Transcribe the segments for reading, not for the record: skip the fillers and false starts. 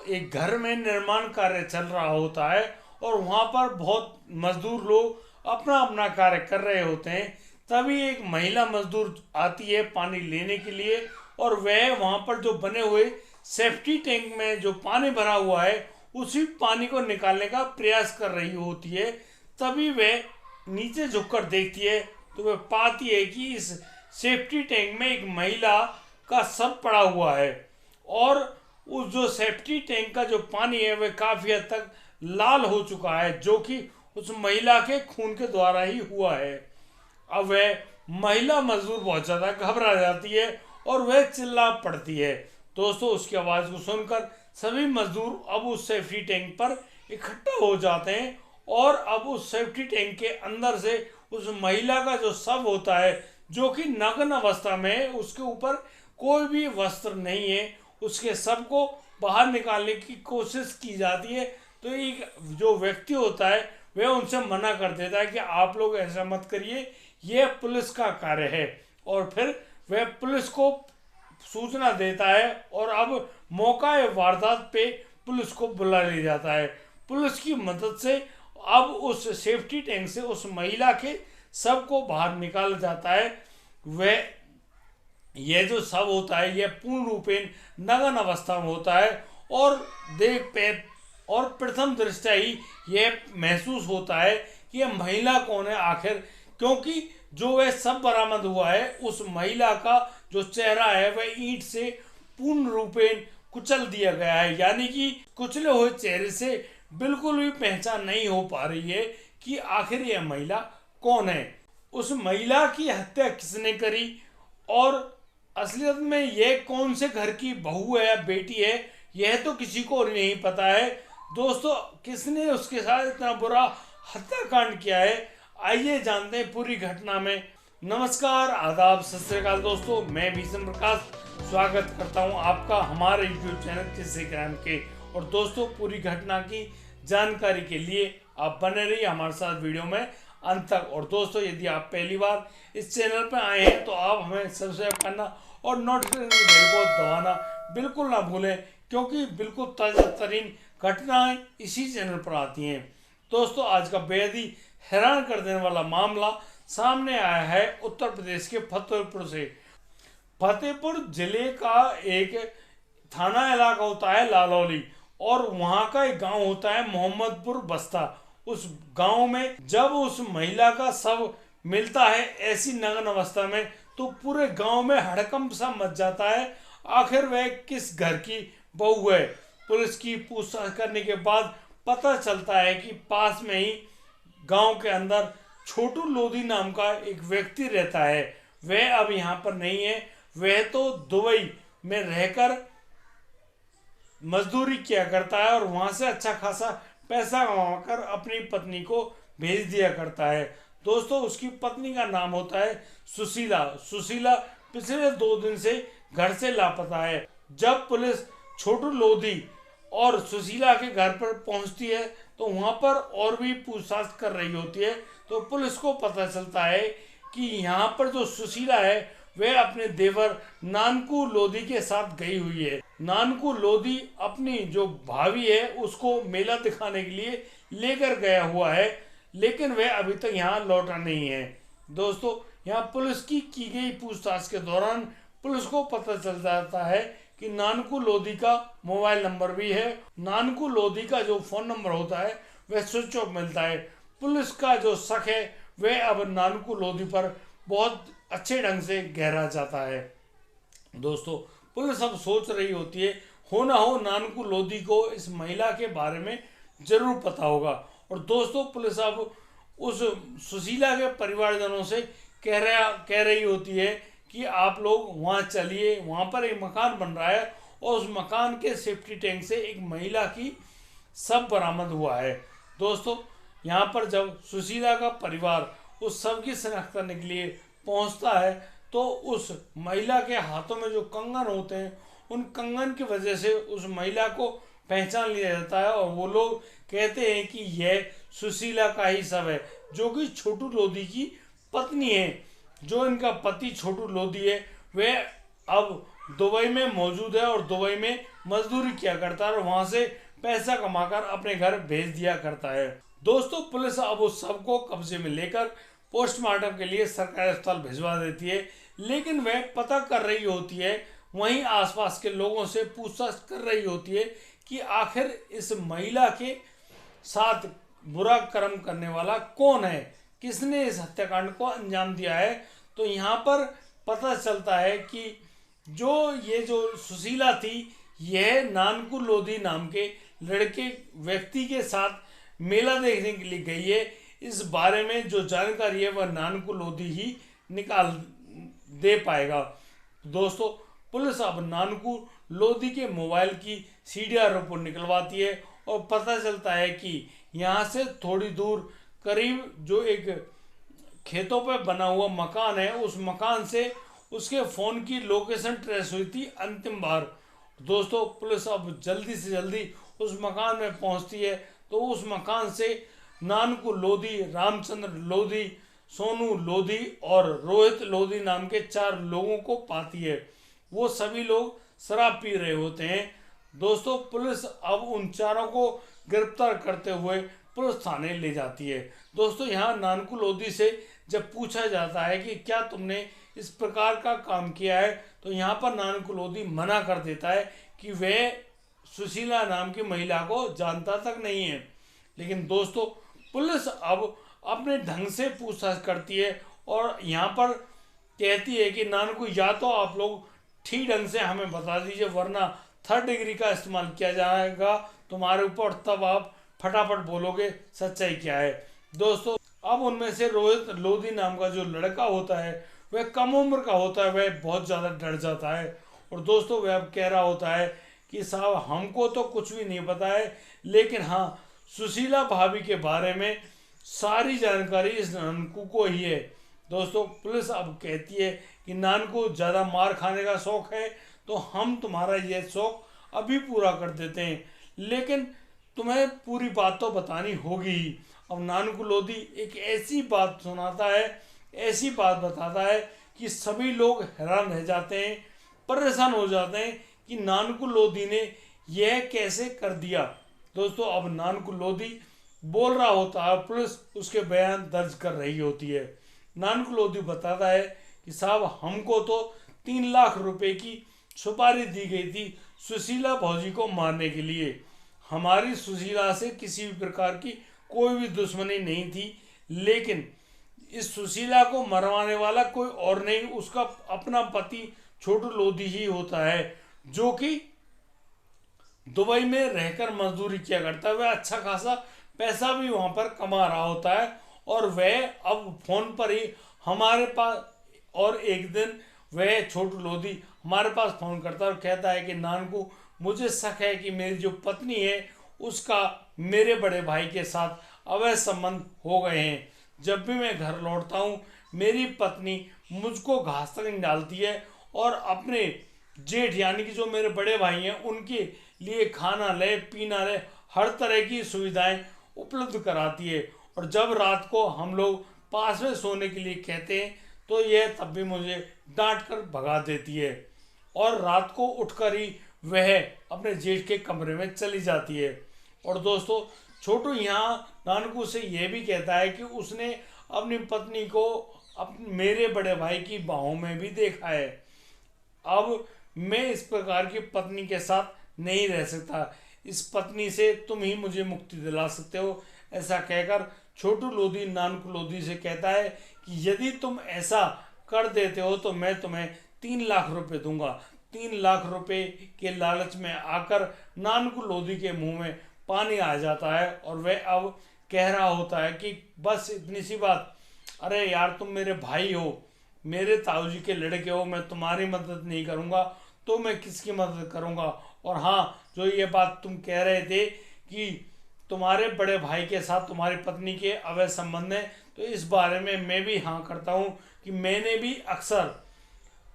एक घर में निर्माण कार्य चल रहा होता है और वहाँ पर बहुत मजदूर लोग अपना अपना कार्य कर रहे होते हैं। तभी एक महिला मजदूर आती है पानी लेने के लिए और वह वहाँ पर जो बने हुए सेफ्टी टैंक में जो पानी भरा हुआ है उसी पानी को निकालने का प्रयास कर रही होती है। तभी वह नीचे झुककर देखती है तो वह पाती है कि इस सेफ्टी टैंक में एक महिला का शव पड़ा हुआ है और उस जो सेफ्टी टैंक का जो पानी है वह काफ़ी हद तक लाल हो चुका है, जो कि उस महिला के खून के द्वारा ही हुआ है। अब वह महिला मजदूर बहुत ज़्यादा घबरा जाती है और वह चिल्ला पड़ती है। दोस्तों, उसकी आवाज़ को सुनकर सभी मजदूर अब उस सेफ्टी टैंक पर इकट्ठा हो जाते हैं और अब उस सेफ्टी टैंक के अंदर से उस महिला का जो शव होता है, जो कि नग्न अवस्था में है, उसके ऊपर कोई भी वस्त्र नहीं है, उसके शव को बाहर निकालने की कोशिश की जाती है। तो एक जो व्यक्ति होता है वह उनसे मना कर देता है कि आप लोग ऐसा मत करिए, यह पुलिस का कार्य है। और फिर वह पुलिस को सूचना देता है और अब मौका वारदात पे पुलिस को बुला लिया जाता है। पुलिस की मदद से अब उस सेफ्टी टैंक से उस महिला के शव को बाहर निकाला जाता है। वह यह जो शव होता है यह पूर्ण रूपेण नग्न अवस्था में होता है और देख पे और प्रथम दृष्टया ही यह महसूस होता है कि यह महिला कौन है आखिर, क्योंकि जो वह शव बरामद हुआ है उस महिला का जो चेहरा है वह ईंट से पूर्ण रूपेण कुचल दिया गया है, यानी कि कुचले हुए चेहरे से बिल्कुल भी पहचान नहीं हो पा रही है कि आखिर यह महिला कौन है। उस महिला की हत्या किसने करी और असलियत में यह कौन से घर की बहू है या बेटी है, यह तो किसी को नहीं पता है। दोस्तों, किसने उसके साथ इतना बुरा हत्याकांड किया है, आइए जानते हैं पूरी घटना में। नमस्कार, आदाब, सत श्री अकाल दोस्तों, मैं भीषण प्रकाश स्वागत करता हूं आपका हमारे यूट्यूब चैनल किस्से क्राइम के। और दोस्तों, पूरी घटना की जानकारी के लिए आप बने रहिए हमारे साथ वीडियो में अंत तक। और दोस्तों, यदि आप पहली बार इस चैनल पर आए हैं तो आप हमें सब्सक्राइब करना और नोटिफिकेशन बेल को दबाना बिल्कुल ना भूलें, क्योंकि बिल्कुल ताज़ा तरीन घटनाएं इसी चैनल पर आती हैं। दोस्तों, आज का बेहद ही हैरान कर देने वाला मामला सामने आया है उत्तर प्रदेश के फतेहपुर से। फतेहपुर जिले का एक थाना इलाका होता है लालौली और वहाँ का एक गांव होता है मोहम्मदपुर बस्ता। उस गांव में जब उस महिला का शव मिलता है ऐसी नग्न अवस्था में तो पूरे गांव में हड़कंप सा मच जाता है। आखिर वह किस घर की बहू है। पुलिस की पूछताछ करने के बाद पता चलता है कि पास में ही गांव के अंदर छोटू लोधी नाम का एक व्यक्ति रहता है। वह अब यहाँ पर नहीं है, वह तो दुबई में रहकर मजदूरी किया करता है और वहाँ से अच्छा खासा पैसा कमाकर अपनी पत्नी को भेज दिया करता है। दोस्तों, उसकी पत्नी का नाम होता है सुशीला। सुशीला पिछले 2 दिन से घर से लापता है। जब पुलिस छोटू लोधी और सुशीला के घर पर पहुंचती है तो वहां पर और भी पूछताछ कर रही होती है तो पुलिस को पता चलता है कि यहाँ पर जो सुशीला है वह अपने देवर नानकू लोधी के साथ गई हुई है। नानकू लोधी अपनी जो भाभी है उसको मेला दिखाने के लिए लेकर गया हुआ है, लेकिन वह अभी तक यहाँ लौटा नहीं है। दोस्तों, यहाँ पुलिस की गई पूछताछ के दौरान पुलिस को पता चल जाता है कि नानकू लोधी का मोबाइल नंबर भी है। नानकू लोधी का जो फ़ोन नंबर होता है वह स्विच ऑफ मिलता है। पुलिस का जो शक है वह अब नानकू लोधी पर बहुत अच्छे ढंग से गहरा जाता है। दोस्तों, पुलिस अब सोच रही होती है हो ना हो नानकू लोधी को इस महिला के बारे में जरूर पता होगा। और दोस्तों, पुलिस अब उस सुशीला के परिवारजनों से कह रही होती है कि आप लोग वहाँ चलिए, वहाँ पर एक मकान बन रहा है और उस मकान के सेफ्टी टैंक से एक महिला की शव बरामद हुआ है। दोस्तों, यहाँ पर जब सुशीला का परिवार उस शव की शिनाख्त करने के लिए पहुँचता है तो उस महिला के हाथों में जो कंगन होते हैं उन कंगन की वजह से उस महिला को पहचान लिया जाता है और वो लोग कहते हैं कि यह सुशीला का ही शव है, जो कि छोटू लोधी की पत्नी है। जो इनका पति छोटू लोधी है वह अब दुबई में मौजूद है और दुबई में मजदूरी किया करता है और वहां से पैसा कमाकर अपने घर भेज दिया करता है। दोस्तों, पुलिस अब उस सब को कब्जे में लेकर पोस्टमार्टम के लिए सरकारी अस्पताल भिजवा देती है, लेकिन वह पता कर रही होती है, वहीं आसपास के लोगों से पूछताछ कर रही होती है कि आखिर इस महिला के साथ बुरा कर्म करने वाला कौन है, किसने इस हत्याकांड को अंजाम दिया है। तो यहाँ पर पता चलता है कि जो सुशीला थी, यह नानकू लोधी नाम के लड़के व्यक्ति के साथ मेला देखने के लिए गई है। इस बारे में जो जानकारी है वह नानकू लोधी ही निकाल दे पाएगा। दोस्तों, पुलिस अब नानकू लोधी के मोबाइल की सीडीआर रिपोर्ट निकलवाती है और पता चलता है कि यहाँ से थोड़ी दूर करीब जो एक खेतों पर बना हुआ मकान है, उस मकान से उसके फ़ोन की लोकेशन ट्रेस हुई थी अंतिम बार। दोस्तों, पुलिस अब जल्दी से जल्दी उस मकान में पहुंचती है तो उस मकान से नानकू लोधी, रामचंद्र लोधी, सोनू लोधी और रोहित लोधी नाम के 4 लोगों को पाती है। वो सभी लोग शराब पी रहे होते हैं। दोस्तों, पुलिस अब उन चारों को गिरफ्तार करते हुए पुलिस थाने ले जाती है। दोस्तों, यहाँ नानकू लोधी से जब पूछा जाता है कि क्या तुमने इस प्रकार का काम किया है, तो यहाँ पर नानकू लोधी मना कर देता है कि वह सुशीला नाम की महिला को जानता तक नहीं है। लेकिन दोस्तों, पुलिस अब अपने ढंग से पूछताछ करती है और यहाँ पर कहती है कि नानकू, या तो आप लोग ठीक ढंग से हमें बता दीजिए, वरना 3rd डिग्री का इस्तेमाल किया जाएगा तुम्हारे ऊपर, तब आप फटाफट बोलोगे सच्चाई क्या है। दोस्तों, अब उनमें से रोहित लोधी नाम का जो लड़का होता है, वह कम उम्र का होता है, वह बहुत ज़्यादा डर जाता है और दोस्तों वह अब कह रहा होता है कि साहब, हमको तो कुछ भी नहीं पता है, लेकिन हाँ, सुशीला भाभी के बारे में सारी जानकारी इस नानकू को ही है। दोस्तों, पुलिस अब कहती है कि नानकू, ज़्यादा मार खाने का शौक है तो हम तुम्हारा यह शौक अभी पूरा कर देते हैं, लेकिन तुम्हें पूरी बात तो बतानी होगी ही। अब नानकू लोधी एक ऐसी बात सुनाता है, ऐसी बात बताता है कि सभी लोग हैरान रह जाते हैं, परेशान हो जाते हैं कि नानकू लोधी ने यह कैसे कर दिया। दोस्तों, अब नानकू लोधी बोल रहा होता है, पुलिस उसके बयान दर्ज कर रही होती है। नानकू लोधी बताता है कि साहब, हमको तो 3 लाख रुपए की सुपारी दी गई थी सुशीला भौजी को मारने के लिए। हमारी सुशीला से किसी भी प्रकार की कोई भी दुश्मनी नहीं थी, लेकिन इस सुशीला को मरवाने वाला कोई और नहीं, उसका अपना पति छोटू लोधी ही होता है, जो कि दुबई में रहकर मजदूरी किया करता है। वह अच्छा खासा पैसा भी वहां पर कमा रहा होता है और वह अब फोन पर ही हमारे पास, और एक दिन वह छोटू लोधी हमारे पास फ़ोन करता है और कहता है कि नानकू, मुझे शक है कि मेरी जो पत्नी है उसका मेरे बड़े भाई के साथ अवैध संबंध हो गए हैं। जब भी मैं घर लौटता हूँ, मेरी पत्नी मुझको घास तक नहीं डालती है और अपने जेठ यानी कि जो मेरे बड़े भाई हैं उनके लिए खाना ले, पीना ले, हर तरह की सुविधाएं उपलब्ध कराती है। और जब रात को हम लोग पास में सोने के लिए कहते हैं तो यह तब भी मुझे डांट कर भगा देती है और रात को उठकर ही वह अपने जेठ के कमरे में चली जाती है। और दोस्तों, छोटू यहाँ नानकू से यह भी कहता है कि उसने अपनी पत्नी को मेरे बड़े भाई की बाहों में भी देखा है। अब मैं इस प्रकार की पत्नी के साथ नहीं रह सकता, इस पत्नी से तुम ही मुझे मुक्ति दिला सकते हो। ऐसा कहकर छोटू लोधी नानकू लोधी से कहता है कि यदि तुम ऐसा कर देते हो तो मैं तुम्हें 3 लाख रुपए दूंगा। 3 लाख रुपए के लालच में आकर नानकू लोधी के मुंह में पानी आ जाता है और वह अब कह रहा होता है कि बस इतनी सी बात, अरे यार, तुम मेरे भाई हो, मेरे ताऊजी के लड़के हो, मैं तुम्हारी मदद नहीं करूँगा तो मैं किसकी मदद करूँगा। और हाँ, जो ये बात तुम कह रहे थे कि तुम्हारे बड़े भाई के साथ तुम्हारी पत्नी के अवैध संबंध है, तो इस बारे में मैं भी हाँ करता हूँ कि मैंने भी अक्सर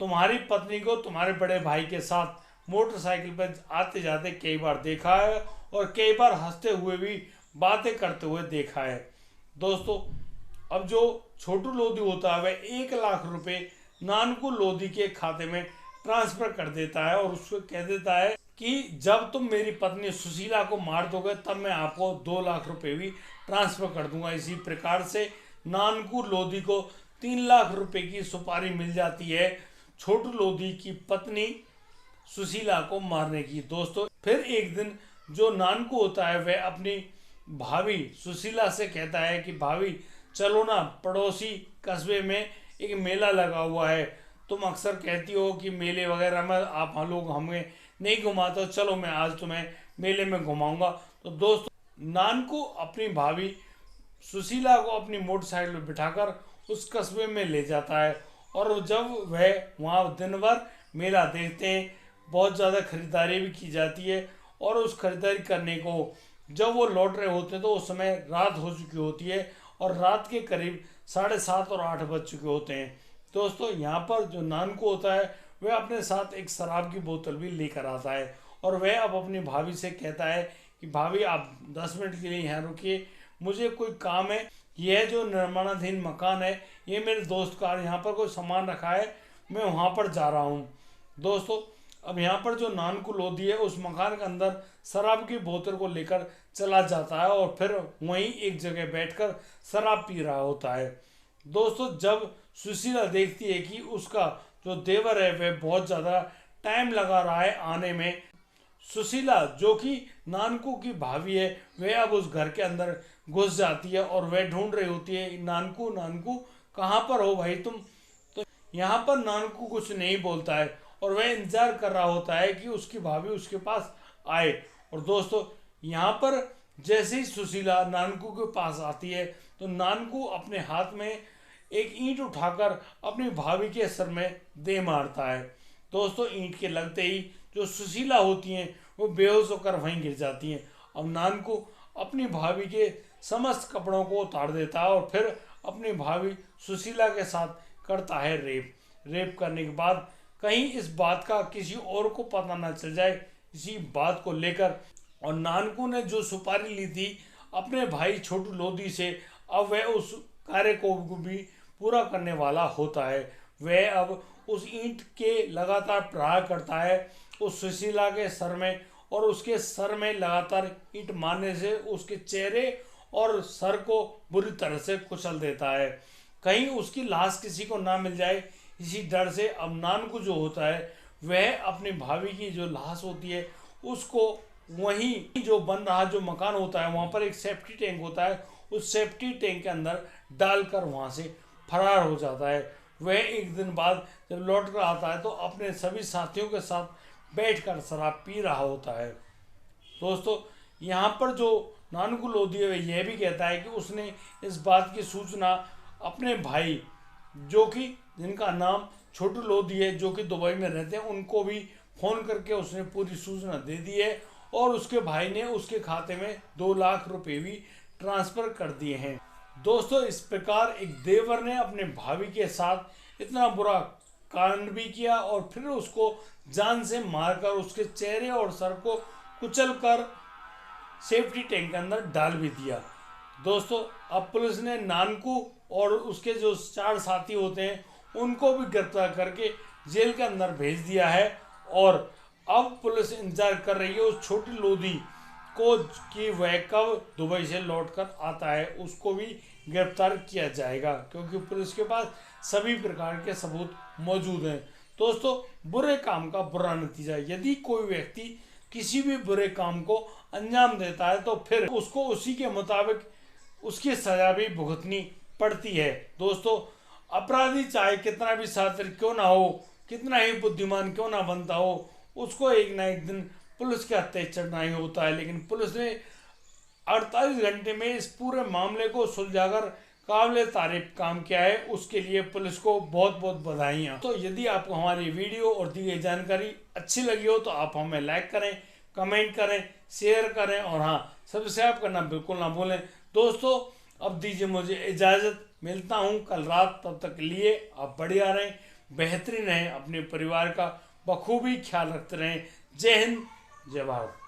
तुम्हारी पत्नी को तुम्हारे बड़े भाई के साथ मोटरसाइकिल पर आते जाते कई बार देखा है और कई बार हंसते हुए भी बातें करते हुए देखा है। दोस्तों, अब जो छोटू लोधी होता है वह 1 लाख रुपए नानकू लोधी के खाते में ट्रांसफर कर देता है और उसको कह देता है कि जब तुम मेरी पत्नी सुशीला को मार दोगे तब मैं आपको 2 लाख रुपए भी ट्रांसफर कर दूंगा। इसी प्रकार से नानकू लोधी को 3 लाख रुपए की सुपारी मिल जाती है छोटू लोधी की पत्नी सुशीला को मारने की। दोस्तों फिर एक दिन जो नानकू होता है वह अपनी भाभी सुशीला से कहता है कि भाभी चलो ना, पड़ोसी कस्बे में एक मेला लगा हुआ है, तुम अक्सर कहती हो कि मेले वगैरह में आप लोग हमें नहीं घुमाते हो, चलो मैं आज तुम्हें मेले में घुमाऊंगा। तो दोस्तों नानकू अपनी भाभी सुशीला को अपनी मोटरसाइकिल में बिठाकर उस कस्बे में ले जाता है और जब वह वहाँ दिन भर मेला देखते हैं, बहुत ज़्यादा खरीदारी भी की जाती है और उस खरीदारी करने को जब वो लौट रहे होते हैं तो उस समय रात हो चुकी होती है और रात के करीब 7:30 और 8 बज चुके होते हैं। दोस्तों यहाँ पर जो नानकू होता है वह अपने साथ एक शराब की बोतल भी लेकर आता है और वह अब अपनी भाभी से कहता है कि भाभी आप 10 मिनट के लिए यहाँ रुकिए, मुझे कोई काम है, यह जो निर्माणाधीन मकान है ये मेरे दोस्त का, यहाँ पर कोई सामान रखा है, मैं वहाँ पर जा रहा हूँ। दोस्तों अब यहाँ पर जो नानकू लोधी है उस मकान के अंदर शराब की बोतल को लेकर चला जाता है और फिर वहीं एक जगह बैठकर शराब पी रहा होता है। दोस्तों जब सुशीला देखती है कि उसका जो देवर है वह बहुत ज़्यादा टाइम लगा रहा है आने में, सुशीला जो कि नानकू की भाभी है वह अब उस घर के अंदर घुस जाती है और वह ढूंढ रही होती है, नानकू नानकू कहाँ पर हो भाई तुम। तो यहाँ पर नानकू कुछ नहीं बोलता है और वह इंतजार कर रहा होता है कि उसकी भाभी उसके पास आए। और दोस्तों यहाँ पर जैसे ही सुशीला नानकू के पास आती है तो नानकू अपने हाथ में एक ईंट उठाकर अपनी भाभी के सर में दे मारता है। दोस्तों ईंट के लगते ही जो सुशीला होती हैं वो बेहोश होकर वहीं गिर जाती हैं। अब नानकू अपनी भाभी के समस्त कपड़ों को उतार देता है और फिर अपनी भाभी सुशीला के साथ करता है रेप करने के बाद कहीं इस बात का किसी और को पता ना चल जाए, इसी बात को लेकर और नानकू ने जो सुपारी ली थी अपने भाई छोटू लोधी से, अब वह उस कार्य को भी पूरा करने वाला होता है। वह अब उस ईंट के लगातार प्रहार करता है उस सुशीला के सर में और उसके सर में लगातार ईंट मारने से उसके चेहरे और सर को बुरी तरह से कुचल देता है, कहीं उसकी लाश किसी को ना मिल जाए इसी डर से। अब नानकू जो होता है वह अपनी भाभी की जो लाश होती है उसको वहीं जो बन रहा जो मकान होता है वहाँ पर एक सेफ्टी टैंक होता है, उस सेफ्टी टैंक के अंदर डालकर वहाँ से फरार हो जाता है। वह एक दिन बाद जब लौट कर आता है तो अपने सभी साथियों के साथ बैठकर शराब पी रहा होता है। दोस्तों यहाँ पर जो नानकू लोधी है वह यह भी कहता है कि उसने इस बात की सूचना अपने भाई जो कि जिनका नाम छोटू लोधी है जो कि दुबई में रहते हैं उनको भी फ़ोन करके उसने पूरी सूचना दे दी है और उसके भाई ने उसके खाते में 2 लाख रुपए भी ट्रांसफ़र कर दिए हैं। दोस्तों इस प्रकार एक देवर ने अपने भाभी के साथ इतना बुरा कांड भी किया और फिर उसको जान से मारकर उसके चेहरे और सर को कुचल कर सेफ्टी टैंक के अंदर डाल भी दिया। दोस्तों अब पुलिस ने नानकू और उसके जो 4 साथी होते हैं उनको भी गिरफ्तार करके जेल के अंदर भेज दिया है और अब पुलिस इंतजार कर रही है उस छोटी लोधी को कि वह कब दुबई से लौटकर आता है, उसको भी गिरफ्तार किया जाएगा क्योंकि पुलिस के पास सभी प्रकार के सबूत मौजूद हैं। दोस्तों बुरे काम का बुरा नतीजा, यदि कोई व्यक्ति किसी भी बुरे काम को अंजाम देता है तो फिर उसको उसी के मुताबिक उसकी सजा भी भुगतनी पड़ती है। दोस्तों अपराधी चाहे कितना भी शातिर क्यों ना हो, कितना ही बुद्धिमान क्यों ना बनता हो, उसको एक ना एक दिन पुलिस के हत्थे चढ़ना ही होता है। लेकिन पुलिस ने 48 घंटे में इस पूरे मामले को सुलझाकर काबिल तारीफ काम किया है, उसके लिए पुलिस को बहुत बहुत बधाइयाँ। तो यदि आपको हमारी वीडियो और दी गई जानकारी अच्छी लगी हो तो आप हमें लाइक करें, कमेंट करें, शेयर करें और हाँ सब्सक्राइब करना बिल्कुल ना भूलें। दोस्तों अब दीजिए मुझे इजाज़त, मिलता हूँ कल रात, तब तक के लिए आप बढ़िया रहें, बेहतरीन रहें, अपने परिवार का बखूबी ख्याल रखते रहें। जय हिंद, जय भारत।